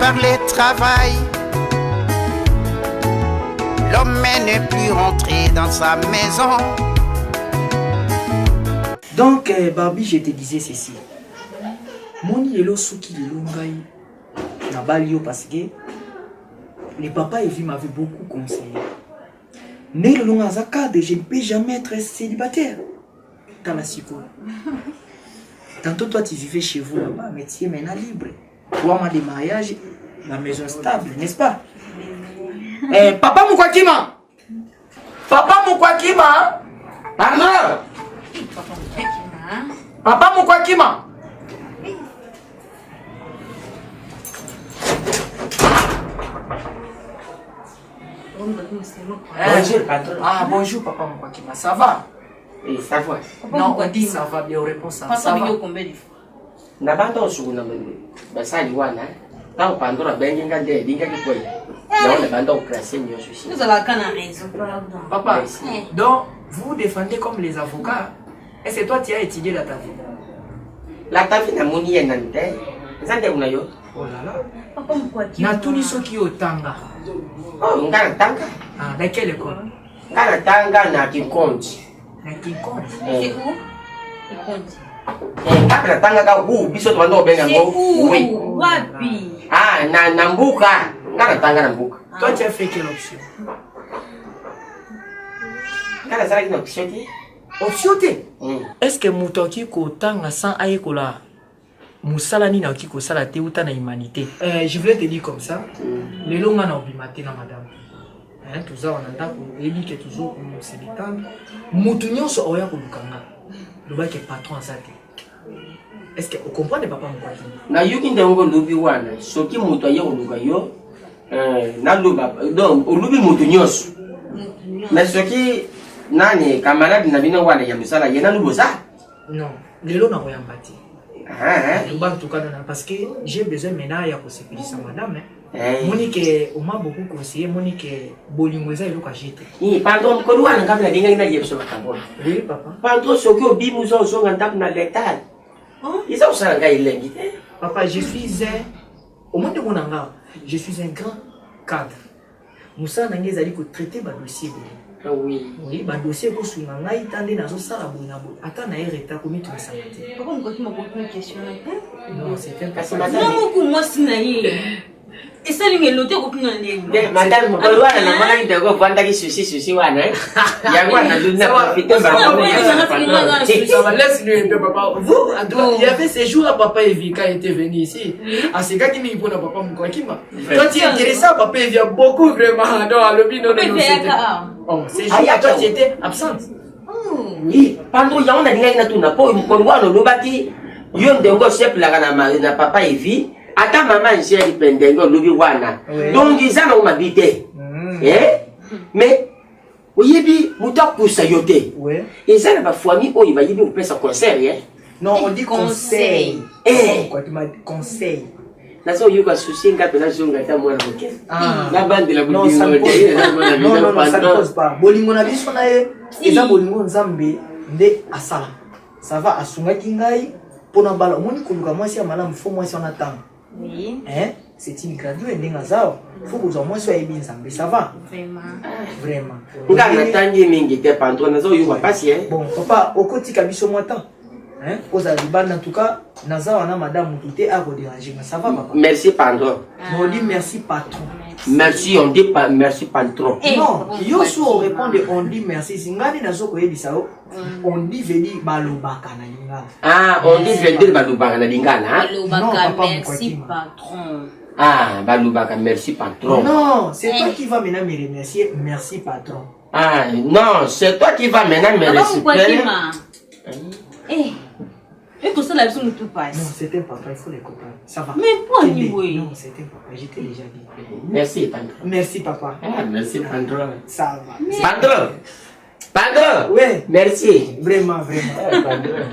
par le travail, l'homme n'est plus rentré dans sa maison. Donc, Barbie, je te disais ceci. Moni lelo souki lelo ngai na balio parce que les papas et filles m'avaient beaucoup conseillé. Mais le long de je ne peux jamais être célibataire. Dans la psycho. Tantôt toi tu vivais chez vous là-bas, mais tu es maintenant libre. Toi, ma mariage, la maison stable, n'est-ce pas? Papa Moukwakima! Papa Moukwakima! Pardon! Papa Moukwakima! Bonjour, patron. Ah, bonjour, papa Moukwakima. Ça va? Et ça va? Non, on dit ça va bien, on répond ça. Ça va? Na bando sugu na basali wana. Tant pandora benga de dinga ki koy. Non, na bando ukrasien yo sushi. Nous avons qu'un raison, pardon. Papa, donc vous défendez comme les avocats. Est-ce que toi tu as étudié la tavie? La tafi na moni ya nante. Zande una yo. Oh là là. Papa, pourquoi tu Na tout ce qui est au tanga. Oh, ngana tanga. Ah, dans quelle école? Ngana tanga na Kinkonji. Na Kinkonji. C'est où? Il compte. Ngana tanga ka biso to bando benga ngo. Oui. Wapi? Ah, na mbuka. Ngana tanga na mbuka. Toi tu as fait quelle option? Ngana sala ki na option ti? Option T. Est-ce que Moutoki ko tanga sans ayekola? Moussalani na okiko sala te uta na humanité. Je voulais te dire comme ça. Les longs na obimate na madame. Hein, tout ça on a ndako ebi que toujours on se détend. Mutu nyonso oya ko lukanga. Loba ke patron ça te. Est-ce que vous comprenez papa Moukwaki? Na yuki ndengo lubi wana. Soki mutu aye oluka yo. Na luba donc olubi mutu nyonso. Mais soki nani camarade na bino wana ya misala yena luboza? Non, les longs na oyambati. Ah, En tout cas, parce que j'ai besoin maintenant de se payer ça, madame. Monique, on m'a beaucoup conseillé. Monique, Bolingweza est le cas jeté. Pardon, quand on a un câble, il y a une chose à voir. Oui, papa. Pardon, ce que Obi nous a un câble dans l'état. Ils ont ça, il est invité. Papa, je suis un. Au moins de mon anga, je suis un grand cadre. Moussa Nangé a dit que traiter ma dossier. Oui. Oui, ma dossier pour sous nanga, il tendait dans un sala bonabo. Attends, naïe reta comme tu me sens. Pourquoi tu m'as posé une question? Non, c'est un Parce peu. que madame. Non, moi, c'est naïe. Et ça, il y a l'autre qui est Madame, quand on a un moment de go, vendre qui sushi, wana. Il y a quoi dans le profiter Ça va, laisse-le, papa. Vous, il y avait ces jours à papa Evika était venu ici. À ce gars qui me dit pour papa Moukwakima. Toi, tu es intéressé à papa Evika beaucoup vraiment. Non, le bin, non, ces jours, toi, tu étais absente. Oui, pendant il y a un tout n'a pas une convoi de l'obati. Yon de go chef la na papa Evi. Ata maman j'ai pendengo lubi wana. Donc ils ont m'habité. Mais oyebi muta kusa yote. Ouais. Ils ont la famille où il va y avoir un concert Non, on dit conseil. Quoi tu m'as dit conseil. La so yoga souci ngata na zonga ta mwana moke. La bande de la non, ça ne pose pas. Bolingo na biso na ye. Eza bolingo nzambe nde asala. Ça va asunga kingai pona bala moni kuluka mwasi ya malamu fo mwasi on attend. Oui. Hein? C'est une graduée d'Engazao. Il faut que vous en moins soyez bien ensemble. Ça va? Vraiment. Vraiment. Bon, papa, au côté Kabiso Motan. Hein? Aux Alibans, en tout cas, Naza, on a madame Moutouté à vous déranger. Ça va, papa? Merci, patron. On dit merci, patron. Merci, on dit pas merci, patron. Non, Yosu, on répond de on dit merci. Si ngani nazo koye bisao, on dit vedi balobaka na lingala. Ah, on dit vedi balobaka na lingala. Balobaka, merci, patron. Ah, balobaka, merci, patron. Non, c'est toi qui vas maintenant me remercier. Merci, patron. Ah, non, c'est toi qui vas maintenant me remercier. Et pour ça, la personne ne peut pas. Non, c'est un papa, il faut les comprendre. Ça va. Mais pas au niveau. Non, c'est un papa, je t'ai déjà dit. Merci, patron. Merci, papa. Ah, merci, patron. Ça va. Patron. Patron. Oui. Merci. Vraiment, vraiment. Patron.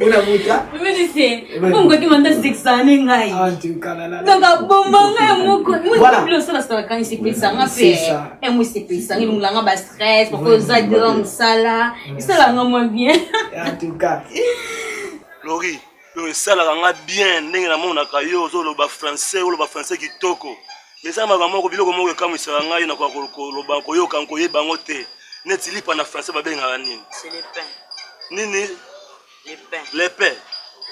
Una muta. Mais tu sais, mon gars qui m'a dit que ça n'est pas. Ah, tu canala. Donc, bon, mon gars, voilà. Moi, ça, quand il s'est payé ça, on a fait. Et moi, c'est payé ça, il nous l'a pas stress, pour que ça grande ça là. Ça là, on bien. En tout cas. Laurie, ça la bien ndenge na mona kayo zo loba français kitoko mais ça makambo ko biloko moko ekamwisa ngai na kwa loba ko yoka nko yeba ngote neti lipa na français babenga nini c'est les pains nini les pains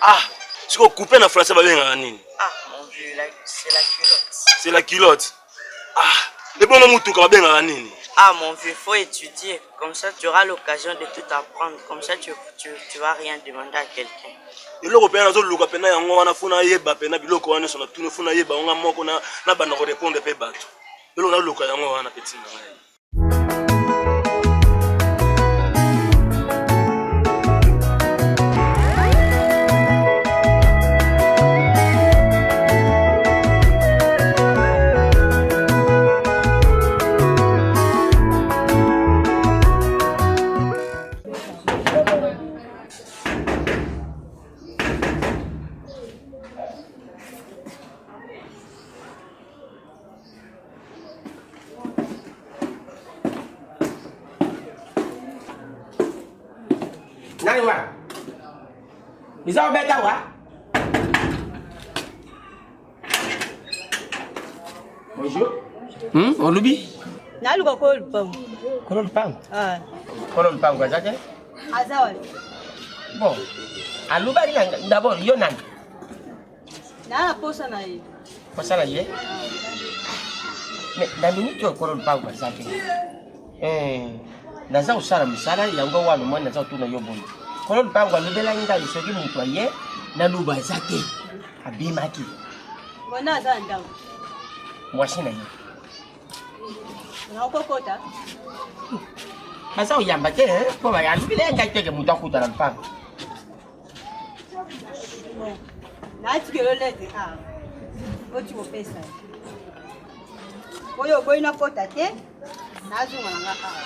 ah siko couper na français babenga nini ah mon vieux c'est la culotte ah le bon mutuka babenga nini ah mon vieux faut étudier comme ça tu auras l'occasion de tout apprendre comme ça tu vas rien demander à quelqu'un eloko pena zo luka pena yango wana funa yeba pena biloko wana sona tuna funa yeba nga moko na bana ko répondre pe bato eloko na luka yango wana petit na ngai Nani wa? Bisa beta wa? Bonjour. Olubi? Naluka ko lupang. Kolon pang. Ah. Kolon pang kwa zake? Azawal. Bon. Aluba ni d'abord yo nan. Na posa na yi. Posa na ye? Mais na minute yo kolon pang kwa zake. Naza usala misala yango wano mwana naza tuna yo bono. Kolon pang kwa lubela nga isoki mutwa ye na luba zake. Abimaki. Wana za ndang. Mwashina ye. Na kokota. Masa uyamba ke po ba ya lubela nga teke mutwa kutala mpang. Na tikelo lete ah. Oti mo pesa. Koyo boy na kota te. Na zunga nga ah.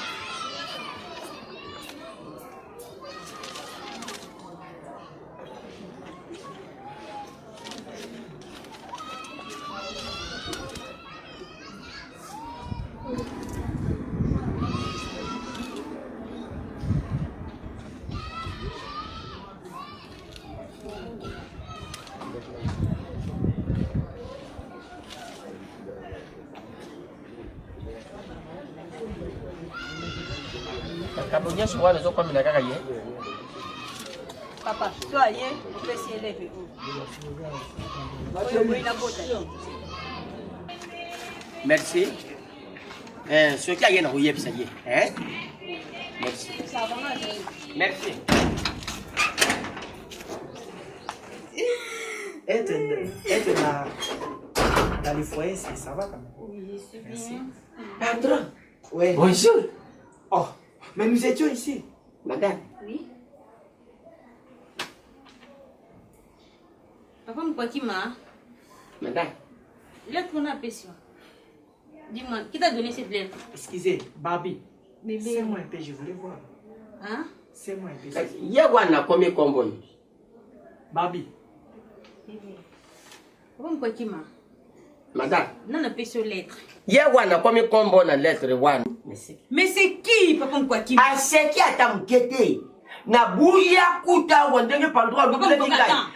Kabonya suwana zo kwa mina kaka ye. Papa, toi ye, pesi eleve o. Koyo boy na kota te. Merci. Ce qui a rien à rouiller, ça y est. Hein? Merci. Ça va mal. Merci. Être dans le foyer, ça va quand même. Oui, c'est Merci. bien. Patron. Ouais. Bonjour. Oh, mais nous étions ici. Madame. Oui. Papa Mkwakima, Madame. lettre qu'on a appelée. Dis-moi, qui t'a donné cette lettre? Excusez, Barbie. Bébé. C'est moi un peu, je voulais voir. Hein? C'est moi un peu. Yewana combien combo? Barbie. Papa Mkwakima, Madame. non, on appelle cette lettre. Yewana combien combo na lettre one? Merci. Mais c'est qui, Papa Mkwakima? Ah, c'est qui a tamkete? Na bouya kuta wandenge pandroit Papa Mkwakima, attends.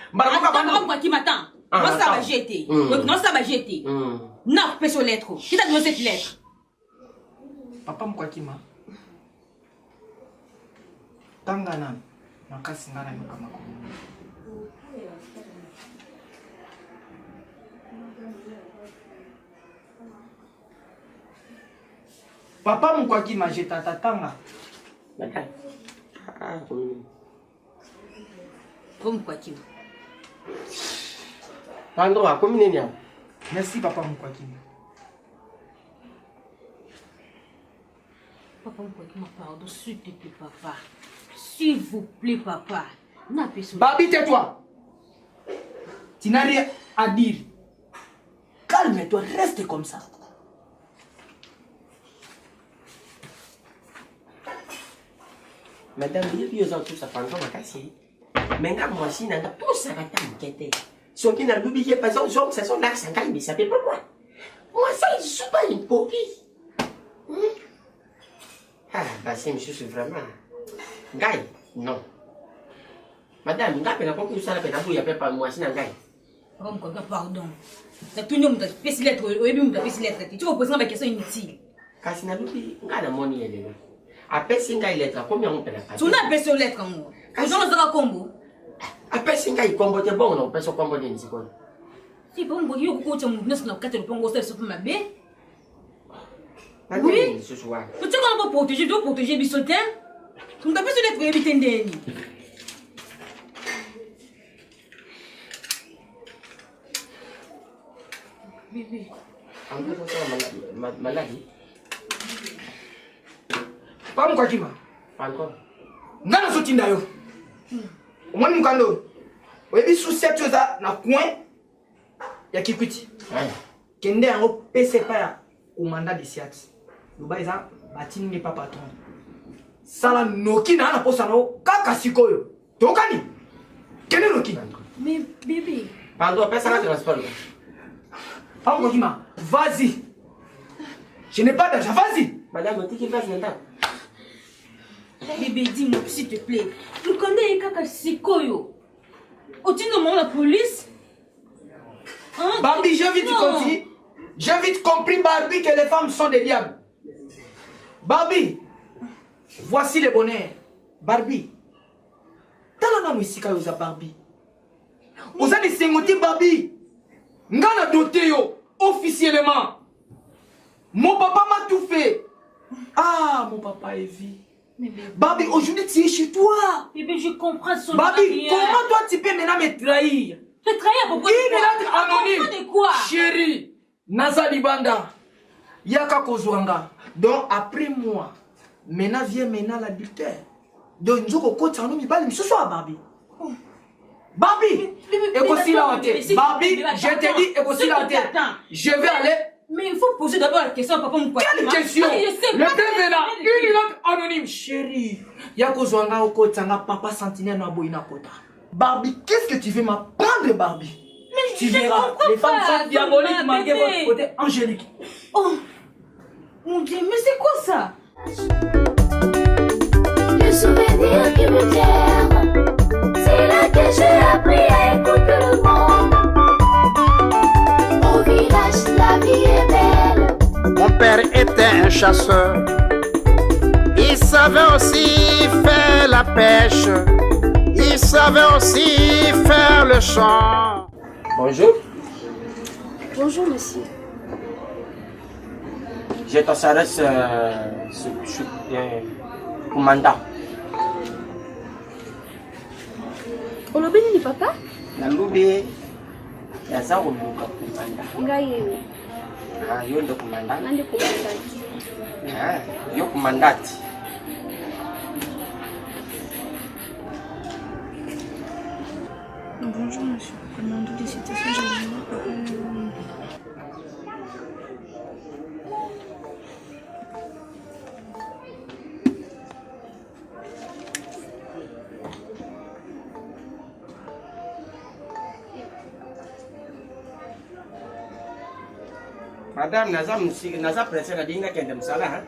Papa Mkwakima, attends. Ah, Non, ça va attends. jeter. Mm. Non, ça va jeter. Non, appelle cette lettre. Qui t'a donné cette lettre? Papa Mkwakima. Tangana. Makasi ngana yoka makomo. Papa Mkwakima, je t'attends. Madame. Ah, oui. Papa Mkwakima. Pandroit, combien de temps? Merci Papa Mkwakima. Papa Mkwakima, pardon, s'il te plaît, papa. S'il vous plaît, papa. Non, appelle cette lettre. Barbie, tais-toi. Tu n'as rien à dire. Calme-toi, reste comme ça. Madame, il y a tout ça pendant ma casse. Mais quand moi, si, n'a tout ça va t'inquiéter. Si on n'a oublié pas ça, ça sont là, ça gagne, mais ça fait pourquoi? Moi, ça, je ne suis pas une copie. Ah, bah, c'est monsieur, c'est vraiment. Gagne, non. Madame, nga pena ko kusala pena buya pepa mwasi na ngai. Pardon. Ça tout le monde peut se lettre, au début, on peut se lettre. Tu reposes ma question inutile. Kasi na lubi nga na moni ele. Apesi ngai lettre combien on pena pas. Tu n'as pas sur lettre moi. Quand on sera combo. Apesi ngai combo te bon non, peso combo ni sikon. Si bon bon yo ko tamo nus na 4 pongo ça sur ma bé. Oui, ce soir. Tu vas pas protéger, dois protéger bisotin. Tu n'as pas sur lettre éviter ndeni. Bébé. Maladi. Pas mon kima. Encore. Ngana sotinda yo. Omoni mukando. Webi susetu za na coin ya Kikwiti. Kende yango pese pa ya au mandat de Siat. Luba eza batini ne pas patron. Sala noki na na posa no kaka sikoyo. Tokani. Kende noki. Mais bébé. Pardon, pesa na transport. Pas Kima, vas-y. Je n'ai pas d'argent, vas-y. Madame, tu qui vas maintenant? Bébé, dis-moi, s'il te plaît. Tu connais Kaka Sikoyo? Au-dessus de la police? Hein? Barbie, j'ai vite compris. J'ai vite compris, Barbie, que les femmes sont des diables. Barbie, voici le bonheur. Barbie. Dans la musique, vous avez Barbie. Vous avez des Barbie. Ngana doté yo, officiellement. Mon papa m'a tout fait. Ah, mon papa est vie. Barbie, aujourd'hui tu es chez toi. Bébé, je comprends son Barbie, comment toi tu peux maintenant me trahir? Te trahir pourquoi? Il est là anonyme. De quoi? Chérie, Nazali Banda, Yaka Kozwanga. Donc après moi, maintenant vient maintenant l'adultère. Donc nous avons côté nous mi ce soir Barbie. Barbie, écoute la tête. Barbie, je te dis, écoute la tête. Je vais aller. Mais il faut poser d'abord la question à papa Moukwati. Quelle question? Le père là, une langue anonyme. Chérie, Yako Zwanga au côté, papa sentinelle na boina kota. Barbie, qu'est-ce que tu veux m'apprendre, Barbie? Mais tu verras, les femmes sont diaboliques malgré votre côté angélique. Oh, mon Dieu, mais c'est quoi ça? Le souvenir qui me garde. C'est là que j'ai appris à écouter le monde. Au village, la vie est belle. Mon père était un chasseur. Il savait aussi faire la pêche. Il savait aussi faire le chant. Bonjour. Bonjour, monsieur. Je te s'adresse commandant. Olobi ni papa? Nalubi ya zangu muka kumanda. Ngai Ah, yo ndo kumanda. nande kumandati. Ah, yo kumandati. Bonjour, monsieur. Commandant des citations générales. Madame, naza presse na dinga kende msala ha?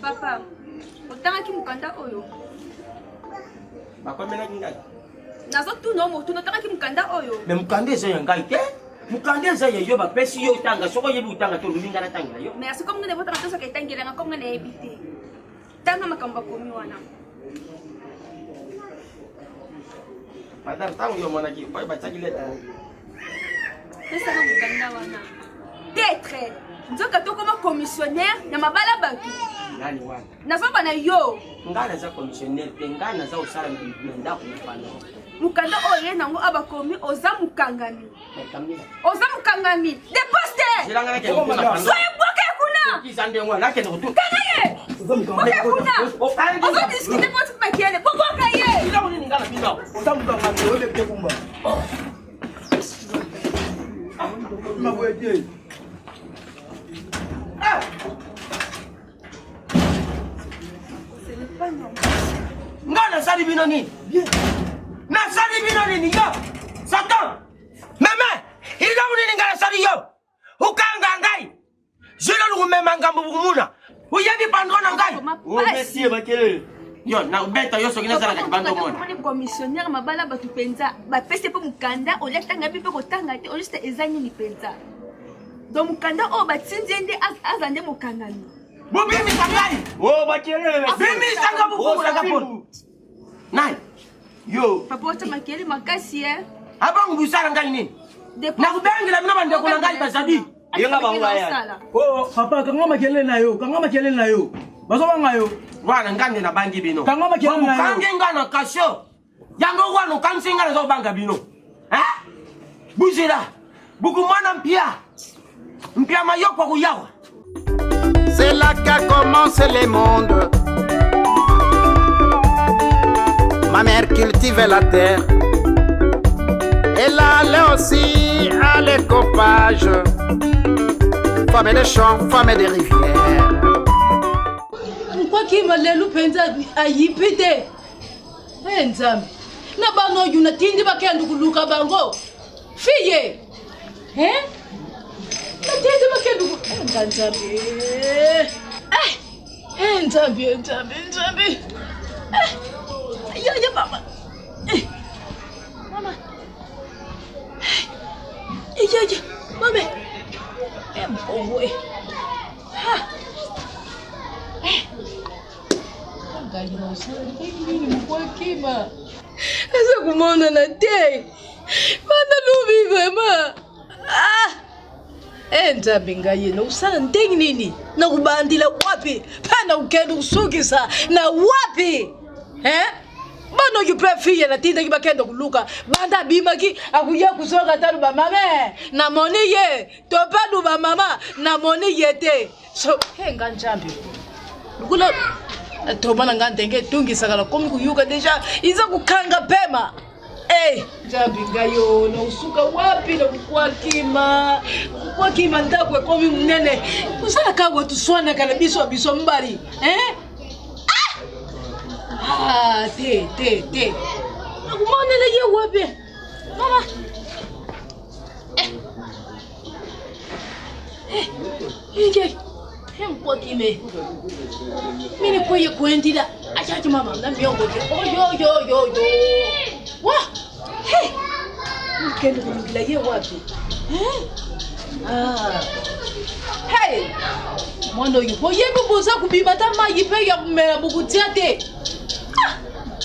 Papa, otangaki mukanda oyo. Bakomena dinga. Nazo tuna moto otangaki mukanda oyo. Me mukande ze ngai te. Mukande ze yo ba pesi yo tanga soko yebi utanga to lulinga na tanga yo. Merci comme ngene botanga tosa kaitangela comme ngene ebite. Tanga makamba komi wana. Madame, tangu yo mona ki boy ba chakileta. Pesa na mukanda wana. D'être nzoka to comme commissionnaire na mabala batu. Nani wana? Nazo bana yo. Ngana za commissionnaire pe ngana za usala ndako mfano. Mukanda oyo nango abakomi oza mukangami. Kamila. Oza mukangami. Déposte. Zilanga na kende kuna pando. Soye boke kuna. Kizande ngwa na kende kutu. Kanaye. Boke kuna. Oza discuter pour makiele. Boke ye. Ila muni ngana bila. Oza mukangami ole pe kumba. Maboye. Ngana sali bino ni. Na sali bino ni yo. Satan. Meme, ila muni ngana sali yo. Ukanga ngai. Jelo lu mema ngambu bumuna. Uyebi pandro na ngai. Oh, merci, Bakele. Yo, na beta yo sokina sala kabando mon. Commissionnaire mabala batu penza. Ba pese po mukanda, o leta ngapi pe ko tanga te, o juste ezani ni penza. Donc mukanda o ba tsinzende azande mukangani. Bo bimi sangai. Oh, bakelele. Bimi sanga buku la kapon. Nai. Yo. Papa wata makeli makasi Abang busara ngai nini? Na kubengira mina bande ko ngai basabi. Yenga bangaya. Oh, papa kanga makelele na yo. Baso bangayo. Wana ngande na bangi bino. Kanga makelele na yo. Kange ngana kasho. Yango wana kansinga na zo banga bino. Buzira. Buku mwana mpia. Mpia mayoko kuyawa. C'est là qu'a commencé le monde. Ma mère cultivait la terre. Elle allait aussi à l'écopage. Femme des champs, femme des rivières. Pourquoi qui m'a l'air penza ayipite? Nzambi. Na bano yuna tindi bakenda kuluka bango. Fiye. Na tindi bakenda Nzambi. Nzambi. Ya mama. Mama. Ya. Mama. Mbowe. Asa kumona na te. Mana lubi mama. Nzambi ngaye na usala ndengi nini? Na kubandila wapi? Pana ukenda usukisa na wapi? Bano you prefer na tinda ki bakenda kuluka. Banda bima ki akuya kusoka talu ba mama. Na moni ye. To padu ba mama na moni yete. So henga Nzambi. Kula tobana ngandenge tungisa kala komi kuyuka deja iza kukanga pema. Nzambi ngayo na usuka wapi na kwa kima ndakwe komi mnene. Usala kawa tuswana kala biso mbali. Te. Kumona le ye wapi? Mama. Kwa kime. Mimi kwa ye kuendida. Achaji mama na miongo je. Yo. Wa. Mkendo kumgila ye wapi? Mwana yupo ye kubuza kubiba tama yipe ya kumela bukutiate.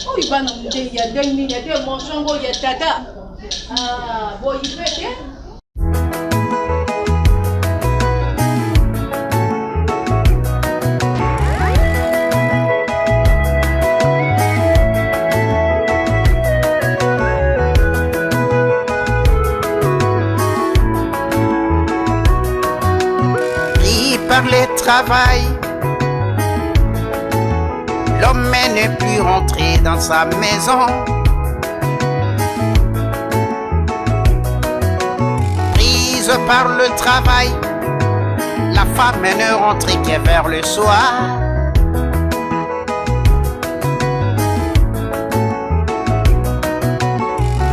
Oh, bana mde ya deni ya de monsongo ya tata. Boy yipe. Par le travail, l'homme n'est plus rentré dans sa maison. Prise par le travail, la femme ne rentre que vers le soir.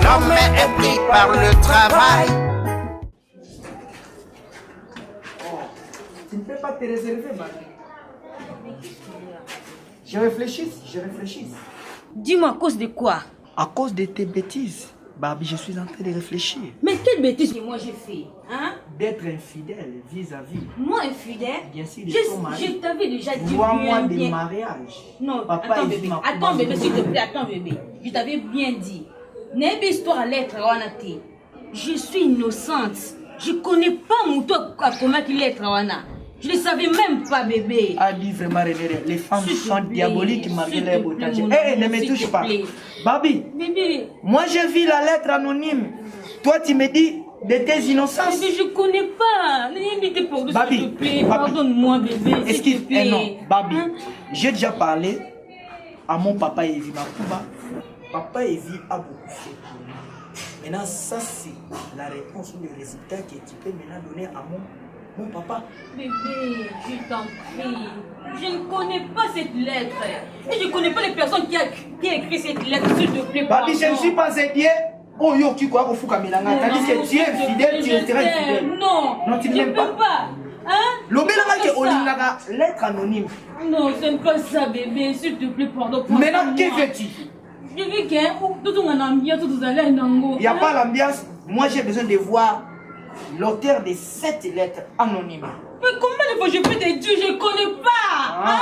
L'homme est pris par le travail. Tu ne peux pas te réserver, Marie. Je réfléchis. Dis-moi, à cause de quoi? À cause de tes bêtises, Barbie, je suis en train de réfléchir. Mais quelle bêtise que moi j'ai fait, D'être infidèle vis-à-vis. Moi infidèle? Bien sûr, de ton mari. Je t'avais déjà dit 3 mois bien, de bien. mariage. Non, Papa attends est bébé, ma attends bébé, s'il te plaît, attends bébé. Je t'avais bien dit. N'est-ce histoire à l'être Rawanati. Je suis innocente. Je connais pas mon toit comment il est Rawana. Je ne savais même pas bébé. Ah, dis vraiment René, les femmes sont diaboliques malgré leur beauté. Ne me touche pas. Plaît. Babi, Bébé. moi j'ai vu la lettre anonyme. Toi tu me dis de tes innocences. Bébé, je connais pas. Babi, s'il te plaît. Pardonne-moi bébé. Excuse, non, Babi, j'ai déjà parlé à mon papa Evi Makuba. Papa Evi a beaucoup fait. Maintenant, ça c'est la réponse ou le résultat que tu peux maintenant donner à mon papa. Bébé, je t'en prie. Je ne connais pas cette lettre. Et je ne connais pas les personnes qui a écrit cette lettre, s'il te plaît. Babi, je ne suis pas aidé. Oh yo, tu crois qu'on fout Kamilanga. Tandis que tu es fidèle, tu es très fidèle. Non, Non, tu ne je m'aimes peux pas. Hein? Lobela C'est que pas olingaka lettre anonyme. Non, ce n'est pas ça, bébé. S'il te plaît, pardon. Maintenant, que veux-tu? Je veux que tout un ambiance, tout allez Il n'y a pas l'ambiance. Moi, j'ai besoin de voir l'auteur de cette lettre anonyme. Mais combien de fois je peux te dire, je ne connais pas. Hein?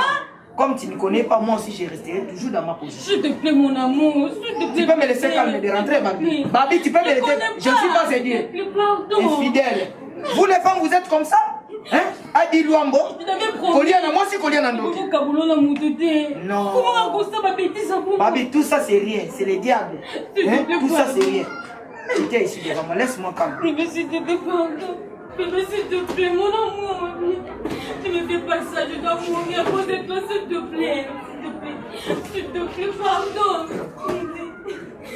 Comme tu ne connais pas, moi aussi, je resterai toujours dans ma position. S'il te plaît, mon amour. Tu peux me laisser calmer de rentrer, Babi. Babi, tu peux me laisser. Je ne suis pas aidé. Infidèle. Vous, les femmes, vous êtes comme ça? Hein? Adi Luambo. Koliana, moi aussi, Koliana. Non. Babi, tout ça, c'est rien. C'est le diable. Hein? Tout ça, c'est rien. Tu es ici devant moi. Laisse-moi calmer. Bébé, s'il te plaît, pardon. Bébé, s'il te plaît, mon amour. Ne me fais pas ça, je dois mourir à cause de toi, s'il te plaît. S'il te plaît, pardon.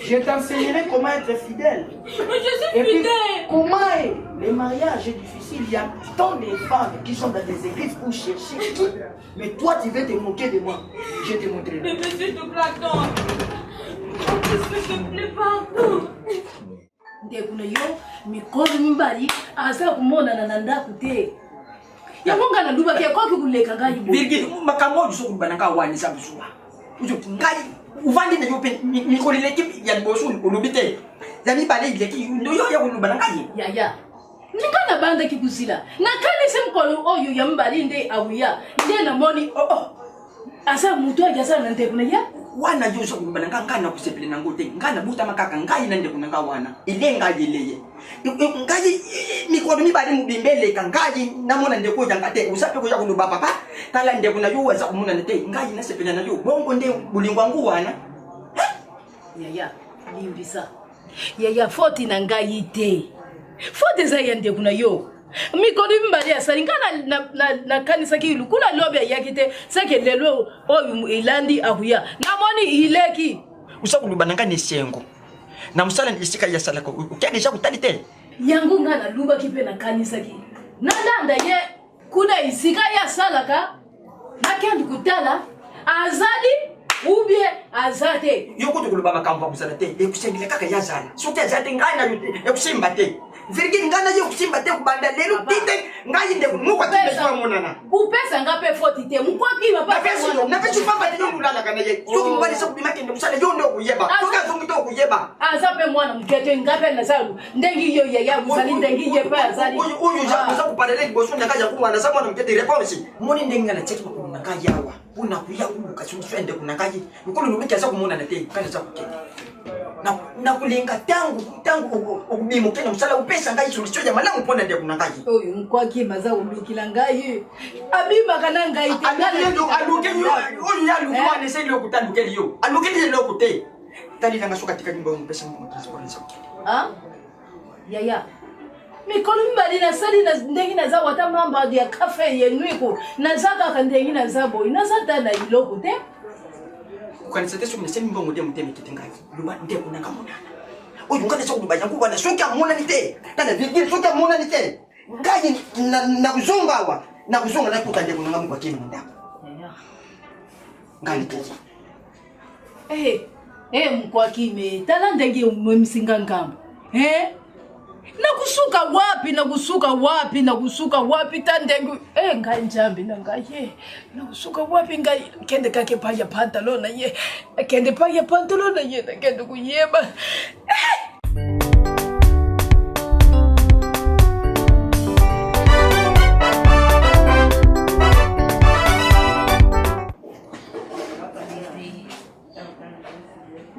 Je t'enseignerai comment être fidèle. Mais je suis fidèle. Comment est le mariage est difficile. Il y a tant de femmes qui sont dans des églises pour chercher. Mais toi, tu veux te moquer de moi. Je te montrerai. Bébé, s'il te plaît, attends. S'il te plaît, pardon. ndekuna yo mikolo mimbali asa kumona na ndaku te yamonga na duba ke koki kuleka ngai Virgil makambo biso kubana ka wani sa bisua ujo ngai uvandi na yope mikolo leki ya bosu ulubite zami bale leki ndo yo ya kulubana ngai ya nikana banda kikusila na kale semkolo oyo ya mbali nde awuya nde na moni asa mutu ajasa na ndekuna ya wana yo so kulubana ngana kusepele na ngote ngana buta makaka ngai na ndekuna ka wana ile ngai leye ngai mikolo mibali mubimbele kangai namona ndeko jangate usape ko yakulu papa tala ndekuna yo wasa kumuna nte ngai na sepele na yo bongo nde bulingwa ngu wana ya limbisa ya foti na ngai te foti za ya ndekuna yo mikolo mimbali asali ngana na kanisa kilu kula lobe yakite sake lelo oyu ilandi ahuya namoni ileki usakulubana ngane sengo na musala nisika ya salako ukende sha kutalite yangu ngana luba kipe na kanisa ki nalanda ye kuna isika ya salaka nakendi kutala azali ubie azate yoko tukuluba makambo kusala te ekusengile kaka yazala sote azate ngana ekusimba te Virgil ngana yo kusimba te kubanda lelo tite ngai nde muko timeswa monana upesa ngape foti te mukwaki baba na pesi papa te ndulala kana ye so mbali so kubimake ndo musala yo ndo kuyeba toka zongi to kuyeba azape mwana mkete ngape na salu ndengi yo ya musali ndengi ye pa azali uyu ja kuparele bosu ndakaja kumwana sa mwana mkete response moni ndengi na cheki makuna ngai yawa una kuya uka sunfende kuna ngai mkono nubiki asa kumona na te kana sa kukete na kulenga tangu okubimo kena musala upesa ngai solution ya malamu pona nde kuna ngai oyo nkwaki maza ulukila ngai abima kana ngai te yo aluke yo oyo ya lukwane se lo kutandukeli yo alukeli lo kute tali nanga soka tika nyumba mpesa mu transport sa ya mikolo mbali na sali na ndengi na za wata mamba ya cafe yenwiko na zaka kandengi na zabo ina zata na iloko te ukanisa teso mnese mbongo de muteme kitingai luba nde kuna kamona oyo ngane so kuduba yangu bana soka mona nite tana Virgil soka mona nite ngai na kuzonga wa na kuzonga na kutande kuna ngamu kwa kile ndako ngai teza mkwaki me tala ndengi mmsinga ngambo nakusuka wapi tandengu ngai njambi na ngai nakusuka wapi ngai kende kake paya pantalona ye kende paya pantalona ye kende kuyeba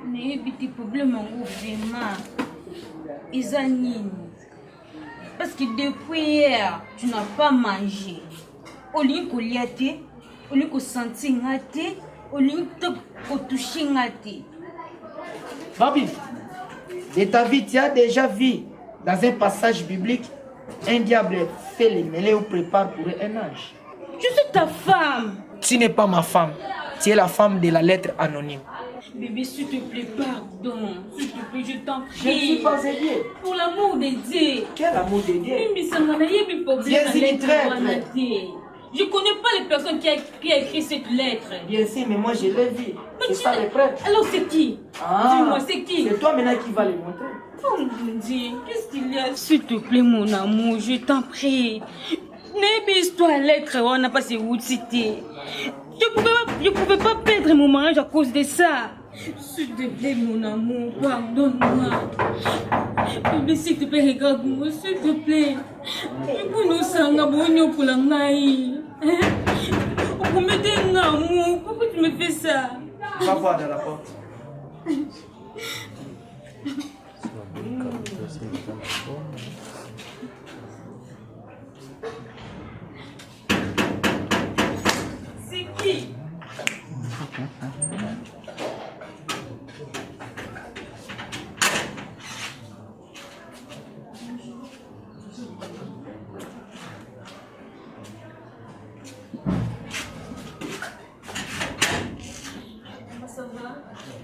Mais petit problème en vraiment Isanine. Parce que depuis hier, tu n'as pas mangé. Au lieu qu'on y a été, au lieu qu'on sentit ngate, au lieu qu'on touche ngate. Babi, de ta vie, tu as déjà vu dans un passage biblique un diable fait les mêlées ou prépare pour un ange. Je suis ta femme. Tu n'es pas ma femme, tu es la femme de la lettre anonyme. Bébé, s'il te plaît, pardon. S'il te plaît, je t'en prie. Je ne suis pas aidé. Pour l'amour de Dieu. Quel amour de Dieu? Je ne connais pas les personnes qui a écrit cette lettre. Bien sûr, mais moi je l'ai vu. C'est ça les preuves. Alors c'est qui? Dis-moi, c'est qui? C'est toi maintenant qui vas les montrer. Oh mon Dieu, qu'est-ce qu'il y a? S'il te plaît, mon amour, je t'en prie. N'est histoire lettre, on n'a pas ces routes citées. Je pouvais pas perdre mon mariage à cause de ça. S'il te plaît, mon amour, pardonne-moi. Bébé, s'il te plaît, regarde-moi, s'il te plaît. Pour nous, ça n'a pas pour la naïe. Pour me dire un amour, pourquoi tu me fais ça? Va voir dans la porte. C'est qui?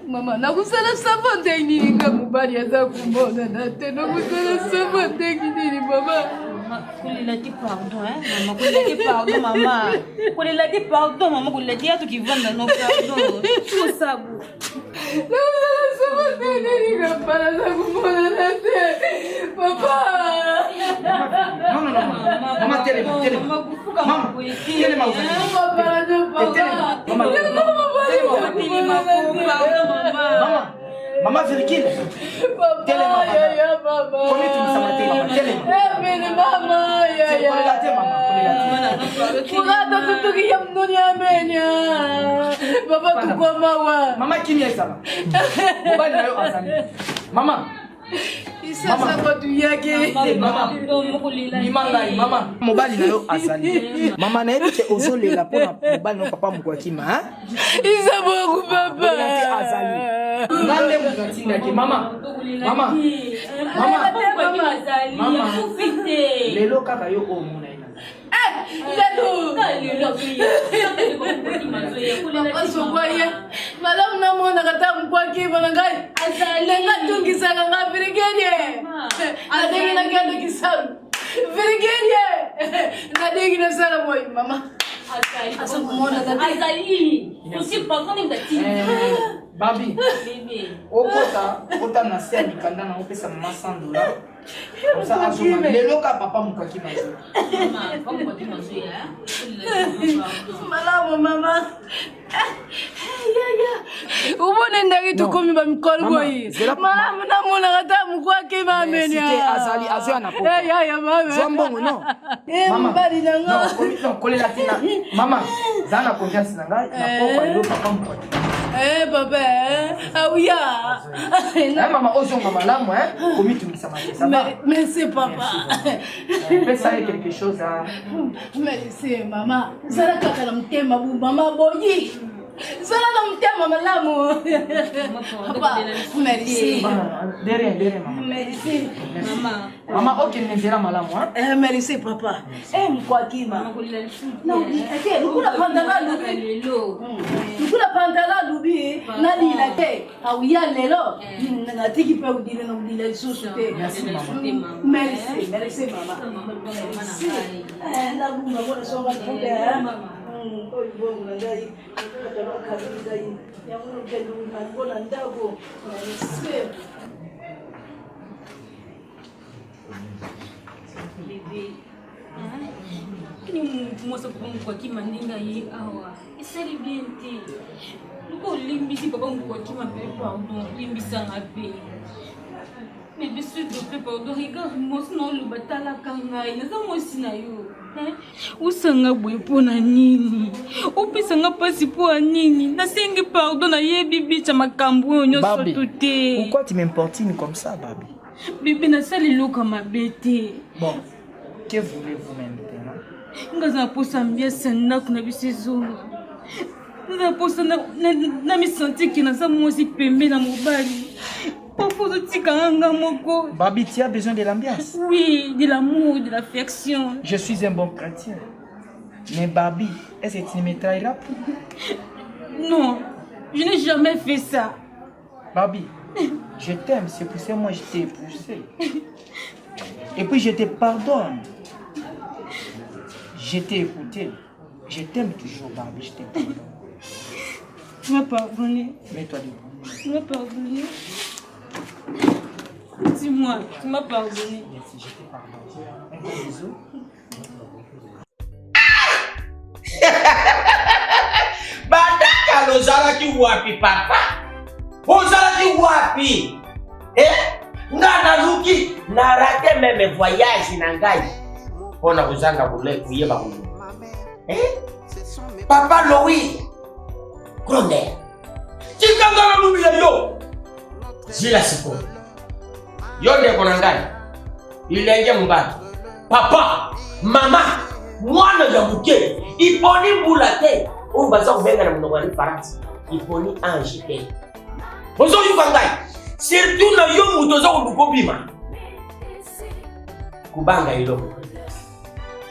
Mama, nakusala sava ndenge nini nga mobali aza komona na te nakusala sava ndenge nini mama. Kolela te pardon, hein? Maman, kolela te pardon, maman. Kolela te pardon, maman, kolela te yatu qui vend dans nos pardon. Tout ça, vous. Nakusala sava ndenge nini nga mobali aza komona na te. Papa. Non. Maman, télé. Maman, télé. Maman, Virgile. Télé, maman. Comment tu me sens, maman? Télé. Mama, Maman, qui est ça? Maman. Isasa watu yake. Maman, mobali na yo azali. Maman na yeke ozolela pona mobali no papa mkwakima, hein? Isa boku papa. Azali. Ngande mukatinda ke mama. Mama. Lelo kaka yo o mona ina. Madame namona kata mkwakima na ngai. Lenga tungisaka nga Virginie. Adegi na kendo kisaru. Virginie. Nadegi na sala boy mama. Azali. Aussi pas quand il Babi. Okota na se mikanda na opesa mama $100. Comme ça azoma lelo ka papa mkwakima zo. Maman, comme quoi tu m'as dit, hein? Malamu mama. Ubone ndagi tukomi ba mikolo boyi. Malamu namona kata mkwake mamenya. Azali azo na poko. Ya mama. Zombongo no. Mama bali nanga. Non, kolela tina. Mama, zana confiance na ngai na poko lelo papa mkwakima. Papa, aouya. Maman, ozonga malamu, hein? Komi tu me samaki, ça va? Merci papa. Fais ça quelque chose, hein? Merci maman. Zala kaka na mtema bu mama boyi. Zala na mtema malamu. Papa, merci. Derrière maman. Merci. Maman, ok, ne verra malamu, hein? Merci papa. Mkwakima. Non, nukula pandala lubi. Nukula pandala lubi. Nani la te. Aouya lelo. Natiki pe udile na udile susu te. Merci maman. Merci maman. Merci. La bunga bona songa tude. Oi bongo ngai. Kama kabisa hii. Ya mno kendo mbona ndago. Merci. Bébé, moi ça pour moi qui m'a dit awa. Et ça les bien té. Nous limbisi papa moi qui m'a fait pardon, limbisa ngapé. Mais bien sûr de fait pardon, regarde moi sinon le batala kangai, na moi sinayo. Où sanga boy pona nini? Opisa nga pasi po nini? Na sengi pardon na yebi bicha makambo nyoso tuté. Pourquoi tu m'importunes comme ça, Babi? Bébé na sali loka mabete. Bon, que voulez-vous maintenant? Ngaza posa mbia sana kuna bisezo. Ngaza posa na mi senti ki na sa mosi pembe na mobali. Parfois tu kanga moko. Babi, tu as besoin de l'ambiance? Oui, de l'amour, de l'affection. Je suis un bon chrétien. Mais Babi, est-ce que tu me trahiras? Non, je n'ai jamais fait ça. Babi, je t'aime, c'est pour ça que moi je t'ai poussé. Et puis je te pardonne. Je t'ai écouté. Je t'aime toujours, Babi, je te pardonne. Tu m'as pardonné. Mets-toi debout. Tu m'as pardonné. Dis-moi, tu m'as pardonné. Merci, je te pardonne. Un gros bisou. Badaka lozalaki wapi papa? Ozalaki wapi? Nga naluki na rate meme voyage na ngai. Pona kuzanga kuyeba kulu. Papa Louis Gronder. Chikanga na lubi yo. Zila siko. Yonde kona ngai. Ilenge mbali. Papa, mama, mwana ya muke. Iponi mbulate. Umbaza kubenga na mnogwani Faransa. Iponi ange te. Bozo yuka ngai. Surtout na yo mutoza kulukobima. Kubanga iloko.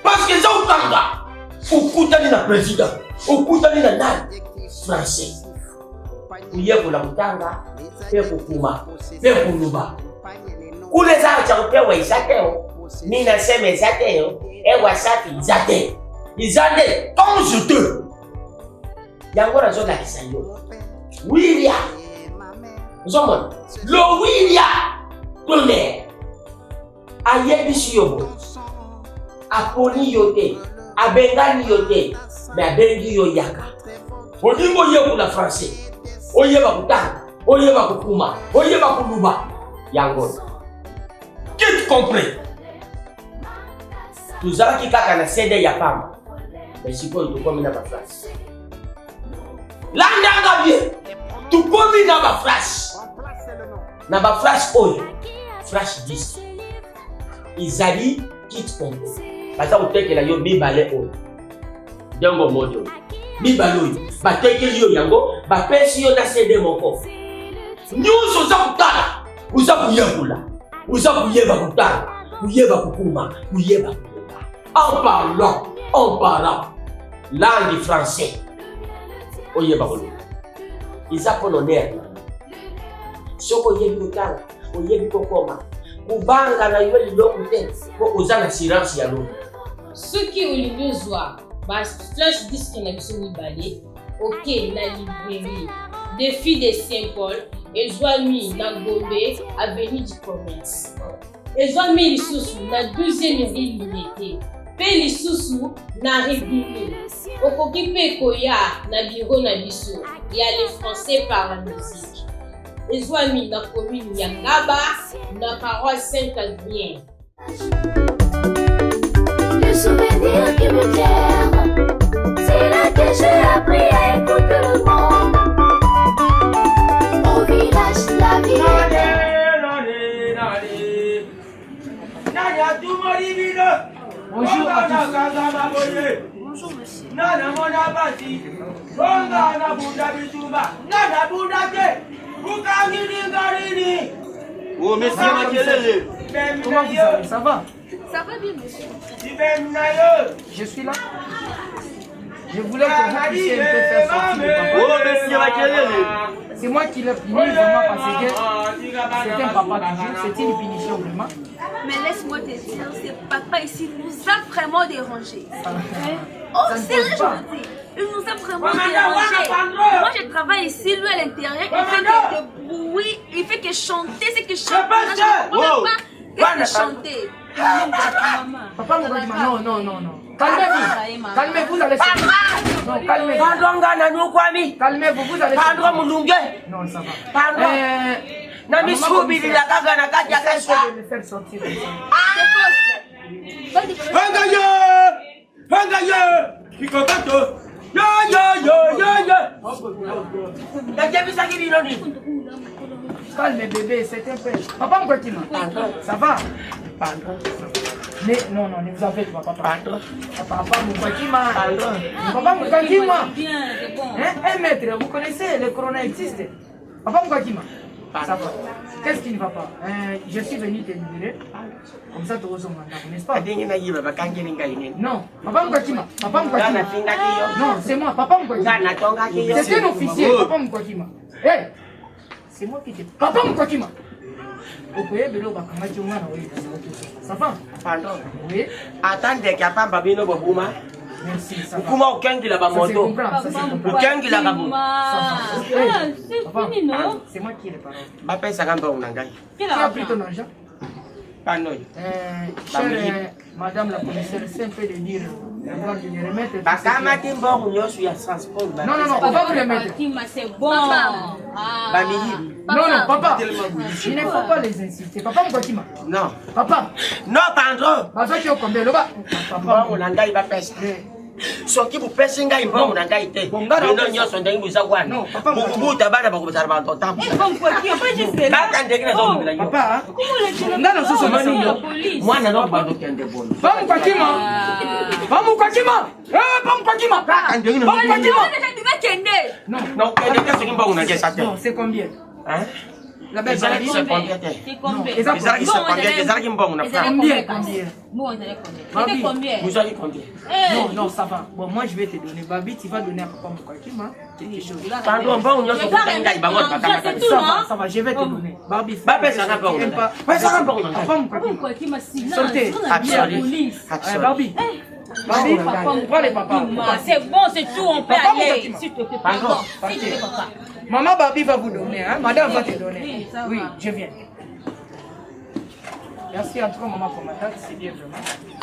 Parce que ça ukanga. Ukutani na président. Ukutani na nani? Français. Uye kula kutanga. Pe kukuma. Pe kuluba. Kule za chakupewa isateo. Nina seme isateo. Ewa sati izate. Izate. Onze deux. Yangora zola kisayo. William. Zomon. Lo William. Gronder. Ayebisi yobo. Aponi yote. Abengani yote. Me abengi yo yaka. Odingo yeku la français. Oyeba kutanga. Oyeba kukuma. Oyeba kuluba. Yangora. Qui tu comprends? Tuzalaki kaka na sede ya pamba. Mais siko tukomi na ba France. Landanga bien. Tukomi na ba France. Na ba France oyo. France 10. Izali qui tu comprends? Bata utekela yo mibale oyo. Dengo modo. Mibale oyo. Batekeli yo yango. Bapesi yo na sede moko. Nyuso za kutala. Uza kuyekula. Uza kuyeba kutala. Kuyeba kukuma. Kuyeba kukuma. En parlant langue français. Oyeba kulu. Iza polonaire. Soko yebi kutala. Oyebi kokoma. Kubanga na ywe liloku te. Ko uza na silence ya lo. Soki olingi zwa ba flash disk na biso mibale. Ok na librairie Défi de Saint-Paul. Ezwami na Gombe, avenue du Commerce. Ezwami lisusu na 12e rue Limité. Pe lisusu na Rébini. Okoki pe koya na bureau na biso. Ya les Français par la musique. Ezwami na commune ya Ngaba, na paroisse Saint-Adrien. Le souvenir qui me garde, c'est là que j'ai appris à écouter le monde. Au village, la vie Bonjour à tous. Bonjour monsieur. Oh, monsieur Makelele. Comment vous allez? Ça va? Ça va bien, monsieur. Je suis là. Je voulais que vous puissiez un peu faire sortir le papa. Oh, monsieur Makelele. C'est moi qui l'ai puni vraiment parce que c'est un papa toujours. C'est une punition vraiment. Mais laisse-moi te dire, ce papa ici nous a vraiment dérangés. Oh, sérieux, je veux dire. Il nous a vraiment dérangés. Moi, je travaille ici, lui à l'intérieur. Il fait que de bruit, il fait que chanter, c'est que chanter. Je ne comprends pas. Qu'est-ce que chanter? Papa, non. Calmez-vous. Calmez-vous, allez se Non, calmez-vous. Calmez-vous, vous allez se Non, ça va. Le faire sortir. Calme bébé, c'est un peu. Papa Mkwatima, ça va? Mais non, ne vous en faites pas, papa. Papa Mkwatima. Papa Mkwatima. Un maître, vous connaissez, le corona existe. Papa Mkwatima, ça va. Qu'est-ce qui ne va pas? Je suis venu te libérer. Comme ça, tu ressens maintenant, n'est-ce pas? Non, Papa Mkwatima. Non, c'est moi, Papa Mkwatima. C'est un officier, Papa Mkwatima. Hey! C'est moi qui te... Papa Mkwatima. Ça va? Pardon. Oui. Attendez qu'il y a pas babino bobuma. Merci, ça va. Comment aucun qui l'a pas moto? Aucun qui l'a pas moto. C'est fini, non? C'est moi qui ai les paroles. Bapé ça gamba unangai. Qui a pris ton argent? Pardon. Chère madame la commissaire, c'est un peu de dire Bakama Kimbo, on suis à transport. Non, on va vous le mettre. C'est bon. Non, papa. Il ne faut pas les insulter. Papa, Mkakima. Non. Papa. Non, pardon. Papa, tu es combien? Papa, on a un gars, il va faire ça. So qui vous pèse un gars, il va on a été. Mais non, il y a son dingue, vous savez. Non, papa. Vous tabac, vous avez un temps. Papa, moi, non, non, pas de bon. Vamos, Mkakima. Vamos, Mkakima. Vamos, Mkakima. Non, c'est combien? Hein? La belle, c'est combien? Vous avez combien? Non, ça va. Bon, moi je vais te donner. Babi, tu vas donner à papa Mkakima quelque chose. Pardon, bon, ça va, je vais te donner. Babi, ça va c'est bon, c'est tout, on peut aller. S'il te plaît, pardon. Maman Babi va vous donner, hein? Madame va te donner. Oui, je viens. Merci en tout cas, maman commandante, c'est bien vraiment.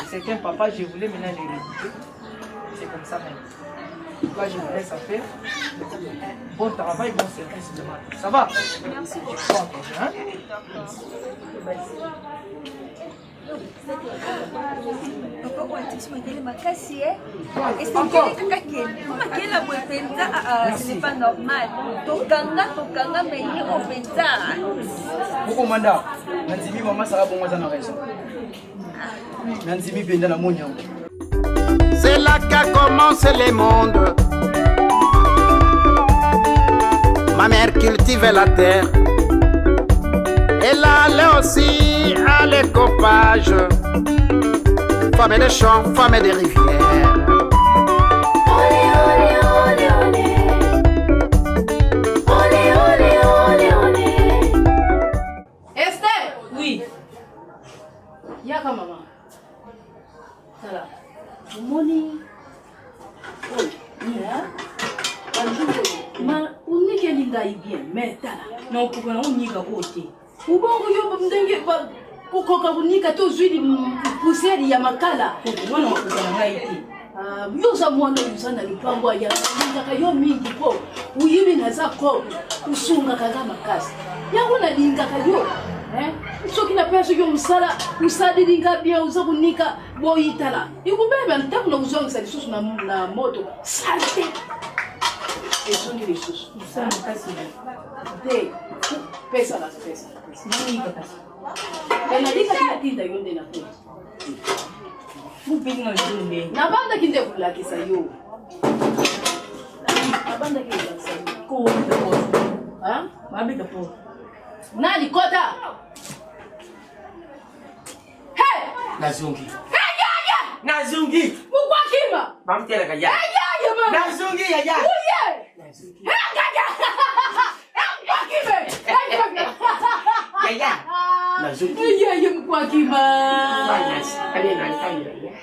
C'est qu'un papa, je voulais maintenant l'hériter. C'est comme ça même. Là, je vous laisse à faire. Bon travail, bon service demain. Ça va? Merci. Hein? Papa Watis Makele Makasi, est-ce que la boîte ce n'est pas normal. Tokanga, mais il est au pétard. Pourquoi mandat? Nanzimi maman ça va bon moi ça n'a raison. Nanzimi benda la monia. C'est là qu'a commencé le monde. Ma mère cultivait la terre. Elle allait aussi à l'écopage. Femme des champs, femme des rivières. Olé, olé, olé, olé. Olé, olé, olé, olé. Esther! Oui. Yaka maman. Tala. Morning. Oh, yeah. Ma unike linga bien, mais tala. Non, pour on nika côté. Ubongo yo mdenge ba ukoka unika to zwili poussière ya makala. Mwana wakuzana ngaiti. Yoza mwana yuzana lupango ya linga yo mingi po. Uyibi naza ko usunga kaga makasi. Yango na linga kayo. Soki na pesa yo musadi linga bien uza kunika boyitala. Ikubeba ntaku na uzongisa lisusu na moto. Sante. Eso ni lisusu. Usana kasi. De pesa las pesa. Nani kasi. Ela dika tinda yonde na kwa. Mupinga yonde. Na banda kinde kulakisa yo. Na banda kinde kulakisa yo. Ko wonde po. Mabika po. Nani kota? Hey! Nazungi. Hey, ya! Nazungi. Mukwakima. Bamtela ka ya. Hey, ya, mama. Nazungi ya ya. Uye. Nazungi. Hey, ya. Mukwakima. Hey, ya. Nazungi. Ya, Mukwakima. Finance. Ale na finance.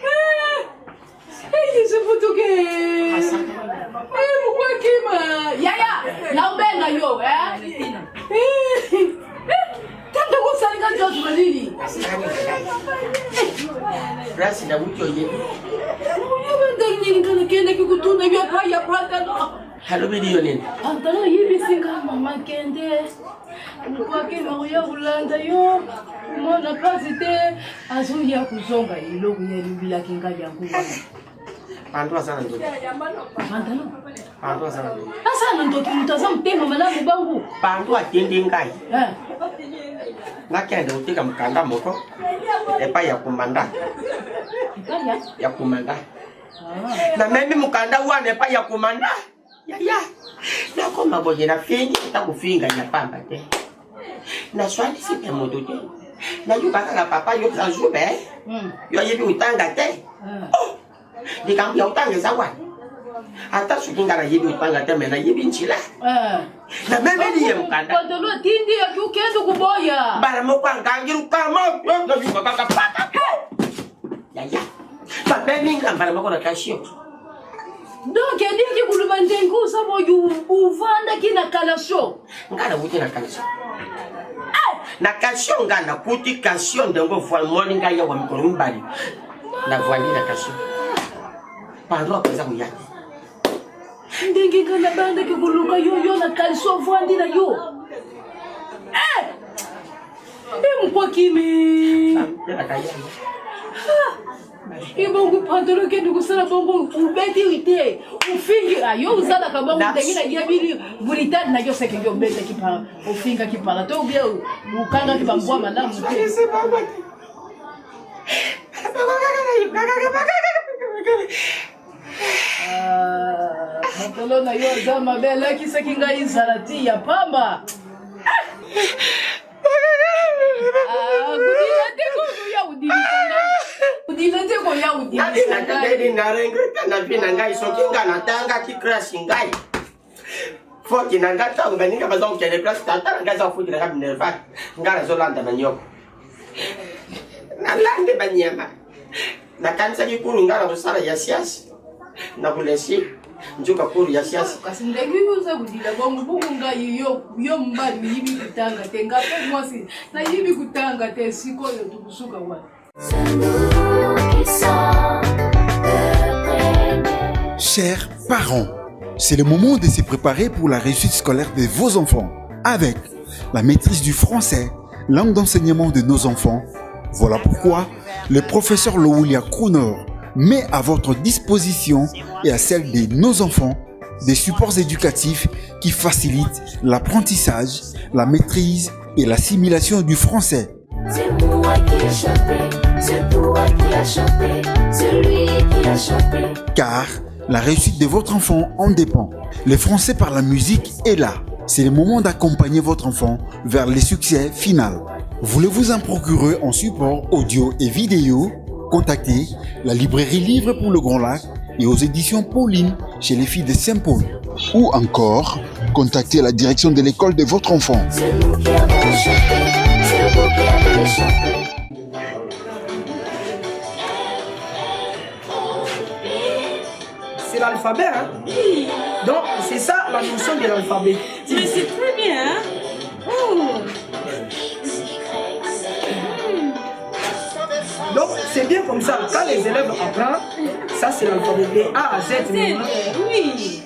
Hey, c'est photoke. Hey, Mukwakima. Ya. Naombenga yo, Tanda kusalika George Malili. Rasi na wito ye. Uyobe ndani ngana kenda kikutuna bya paya pata. Halo bilioni. Antana yibi singa mama kende. Mukwake maruya ulanda yo. Mona pasite azuya kuzonga iloku yelibila kinga yangu. Pandwa sana ndo. Antana. Pandwa sana ndo. Asa ndo kimtazama mtema malamu bangu. Pandwa tindi ngai. Nakenda utika mkanda moko. Epa ya kumanda. Ya kumanda. Na mimi mkanda wane epa ya kumanda. Ya. Na koma boje na fingi takufinga ya pamba te. Na swali sipe moto te. Na yubaka la papa yo zanjube. Yo yebi utanga te. Dikambi ya utanga zawa. Hata sukinga na yebi utanga te mena yebi nchila. Na mimi ni mkanda. Kodolo tindi ya kiukendo kuboya. Bara moko angangiru kama yo yuko kaka papa. Ya. Papa minga bara moko na kashio. Donc elle dit que vous le mandez go ça va you uvanda kina kalasho. Ngana wuti na kashio. Na kashio ngana kuti kashio ndengo for morning ya wa mkono mbali. Na vwandi na kashio. Pandro pesa kuyaki. Ndenge ngana banda ke kuluka yo na kaliso vandi na yo. Mkwakimi. Ibongo pandoro ke ndukusala bongo ubeti wite. Ufinga yo usala kama mutengina yabili buritani na yo seke yo mbele kipa. Ufinga kipala to bia ukanga kibambwa malamu. Matolo na yo zama bela kisekinga izalati ya pamba. Njuka kuru ya siasa. Kasi ndenge yuza kudila bongo bongo nga yo mbali yibi kutanga te ngape mwasi na yibi kutanga te siko yo tukusuka wa. Chers parents, c'est le moment de se préparer pour la réussite scolaire de vos enfants avec la maîtrise du français, langue d'enseignement de nos enfants. Voilà pourquoi le professeur Loulia Krounor met à votre disposition et à celle de nos enfants des supports éducatifs qui facilitent l'apprentissage, la maîtrise et l'assimilation du français. C'est moi qui ai chanté, c'est toi qui as chanté, celui qui a chanté. Car la réussite de votre enfant en dépend. Le français par la musique est là. C'est le moment d'accompagner votre enfant vers le succès final. Voulez-vous en procurer en support audio et vidéo? Contactez la librairie Livre pour le Grand Lac et aux éditions Pauline chez les filles de Saint-Paul. Ou encore, contactez la direction de l'école de votre enfant. C'est nous qui avons chanté, c'est vous qui avez chanté. C'est l'alphabet, hein? Oui. Donc, c'est ça la notion de l'alphabet. Mais c'est très bien, hein? Oh. Donc, c'est bien comme ça. Quand les élèves apprennent, ça c'est l'alphabet de A à Z. Oui.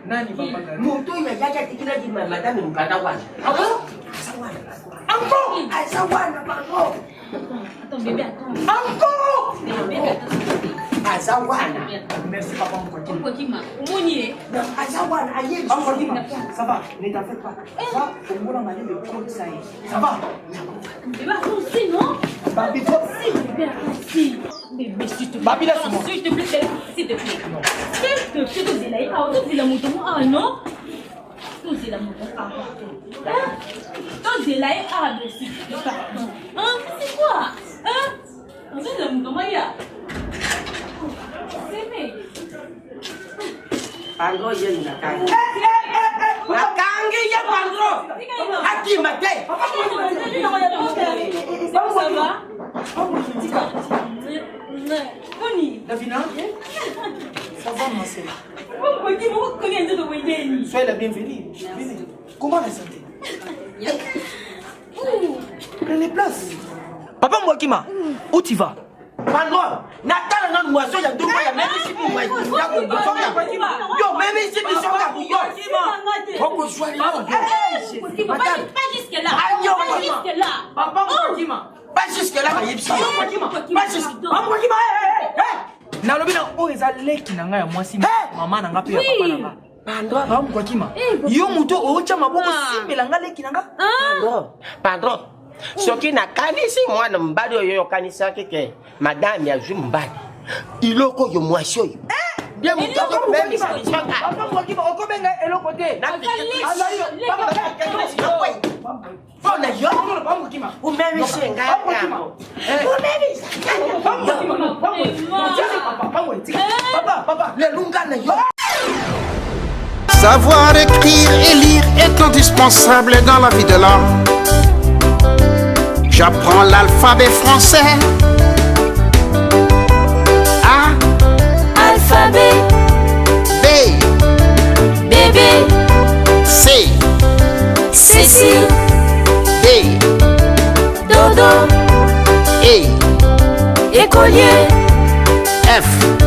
Nani papa gani? Moto ya jaja tikila di madame mkata wana. Encore! Azawana, pardon! Attends, bébé, attends. Encore! Bébé, attends. Azawana. Merci papa Mkwakima. Mkwakima, Omonier. Azawana, aïe. Mkwakima, ça va, ne t'en fais pas. Ça, au moins on a dit de compte ça y est. Ça va? Bébé, attends aussi, non? Babi, toi. Si, bébé, attends aussi. Bébé, s'il te plaît. Babi, laisse-moi. S'il te plaît, s'il te plaît. S'il te plaît, tu es là. Ah, tu es là, mon tomo. Ah, non? Tu es là, mon tomo. Ah, pardon. Tu es là, ah, s'il te plaît, pardon. Hein? C'est quoi? Hein? Tu es là, mon tomo, ya. C'est mec. Pandro yeni nakangi. Nakangi ya Pandro. Aki mate. Ça va? Boni. Davina? Ça va, ma sœur? Soyez la bienvenue. Comment la santé? Prenez place. Papa Mwakima, où tu vas? Pandro, natala non moisson ya ndoko ya même si pour moi. Yo, même si tu sors la bouillon. Pourquoi choisir? Pas jusque là. Pas jusque là. Papa Mwakima. Pas jusque là, ma yipsi. Pas jusque là. Papa Mwakima, nalobi na oyo eza leki na ngai ya mwasi mama na nga pe ya papa na nga. Pandro Mwakima. Yo muto ocha maboko simbela nga leki na nga. Pandro. Soki na kanisi mwana mbadi oyo kanisa keke madame ya juu mbadi. Iloko yo mwasi oyo. Bien mutoko même ça changa. Papa Mwakima okobenga eloko te. Azali papa Fona yo Papa Mwakima. O même chenga. Papa, le lunga na yo. Savoir écrire et lire est indispensable dans la vie de l'homme. J'apprends l'alphabet français. A. Alphabet. B. Bébé. C. Cécile. D. Dodo. E. Écolier. F.